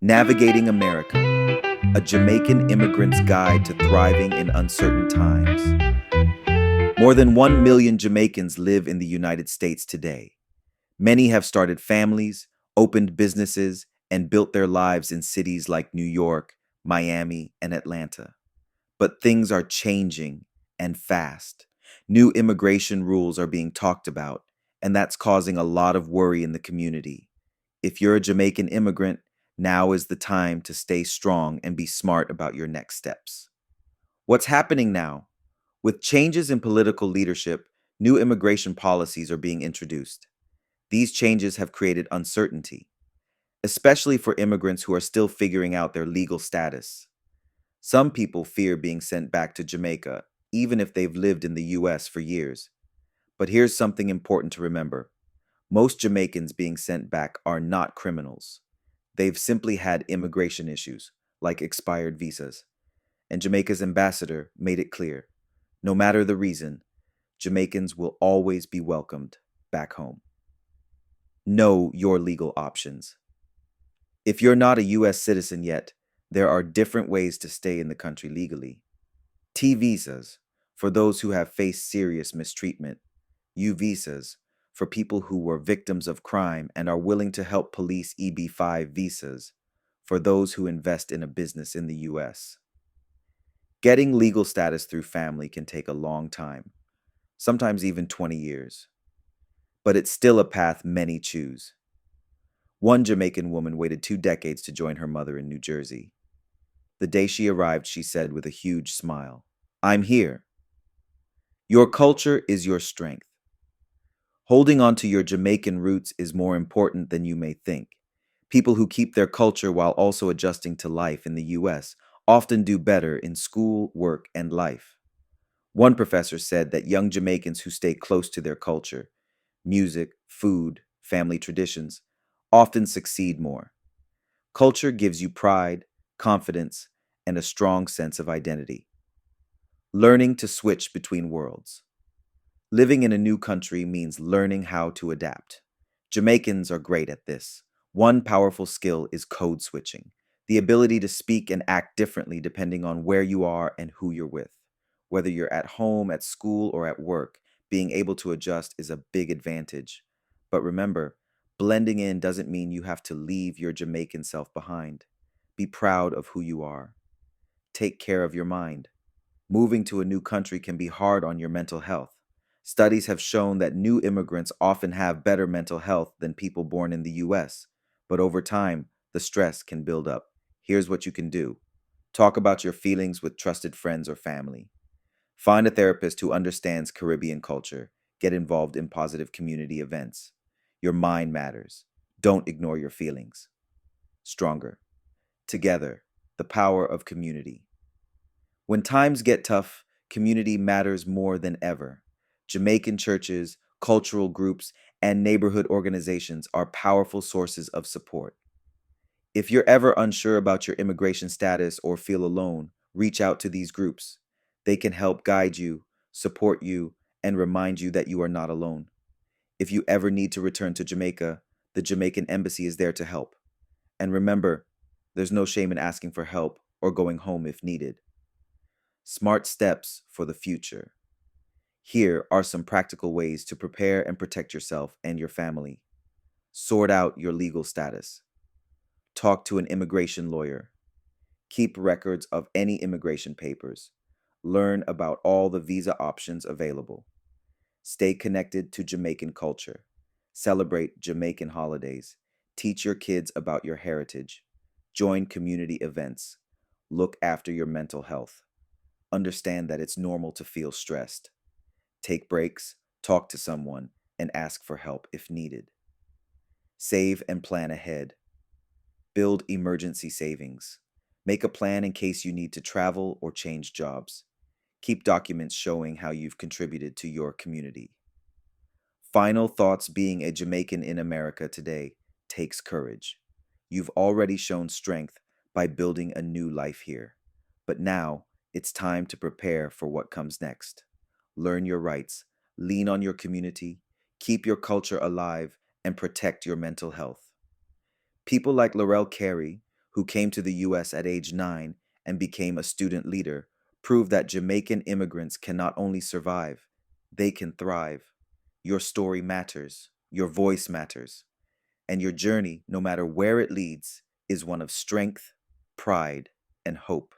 Navigating America, a Jamaican immigrant's guide to thriving in uncertain times. More than 1 million Jamaicans live in the United States today. Many have started families, opened businesses, and built their lives in cities like New York, Miami, and Atlanta. But things are changing and fast. New immigration rules are being talked about, and that's causing a lot of worry in the community. If you're a Jamaican immigrant, now is the time to stay strong and be smart about your next steps. What's happening now? With changes in political leadership, new immigration policies are being introduced. These changes have created uncertainty, especially for immigrants who are still figuring out their legal status. Some people fear being sent back to Jamaica, even if they've lived in the US for years. But here's something important to remember. Most Jamaicans being sent back are not criminals. They've simply had immigration issues, like expired visas. And Jamaica's ambassador made it clear, no matter the reason, Jamaicans will always be welcomed back home. Know your legal options. If you're not a U.S. citizen yet, there are different ways to stay in the country legally. T visas, for those who have faced serious mistreatment. U visas, for people who were victims of crime and are willing to help police EB-5 visas, for those who invest in a business in the U.S. Getting legal status through family can take a long time, sometimes even 20 years. But it's still a path many choose. One Jamaican woman waited 2 decades to join her mother in New Jersey. The day she arrived, she said with a huge smile, "I'm here." Your culture is your strength. Holding on to your Jamaican roots is more important than you may think. People who keep their culture while also adjusting to life in the U.S. often do better in school, work, and life. One professor said that young Jamaicans who stay close to their culture, music, food, family traditions, often succeed more. Culture gives you pride, confidence, and a strong sense of identity. Learning to switch between worlds. Living in a new country means learning how to adapt. Jamaicans are great at this. One powerful skill is code switching, the ability to speak and act differently depending on where you are and who you're with. Whether you're at home, at school, or at work, being able to adjust is a big advantage. But remember, blending in doesn't mean you have to leave your Jamaican self behind. Be proud of who you are. Take care of your mind. Moving to a new country can be hard on your mental health. Studies have shown that new immigrants often have better mental health than people born in the US, but over time, the stress can build up. Here's what you can do. Talk about your feelings with trusted friends or family. Find a therapist who understands Caribbean culture. Get involved in positive community events. Your mind matters. Don't ignore your feelings. Stronger. Together, the power of community. When times get tough, community matters more than ever. Jamaican churches, cultural groups, and neighborhood organizations are powerful sources of support. If you're ever unsure about your immigration status or feel alone, reach out to these groups. They can help guide you, support you, and remind you that you are not alone. If you ever need to return to Jamaica, the Jamaican Embassy is there to help. And remember, there's no shame in asking for help or going home if needed. Smart steps for the future. Here are some practical ways to prepare and protect yourself and your family. Sort out your legal status. Talk to an immigration lawyer. Keep records of any immigration papers. Learn about all the visa options available. Stay connected to Jamaican culture. Celebrate Jamaican holidays. Teach your kids about your heritage. Join community events. Look after your mental health. Understand that it's normal to feel stressed. Take breaks, talk to someone, and ask for help if needed. Save and plan ahead. Build emergency savings. Make a plan in case you need to travel or change jobs. Keep documents showing how you've contributed to your community. Final thoughts. Being a Jamaican in America today takes courage. You've already shown strength by building a new life here. But now, it's time to prepare for what comes next. Learn your rights, lean on your community, keep your culture alive, and protect your mental health. People like Laurel Carey, who came to the U.S. at age 9 and became a student leader, prove that Jamaican immigrants can not only survive, they can thrive. Your story matters, your voice matters, and your journey, no matter where it leads, is one of strength, pride, and hope.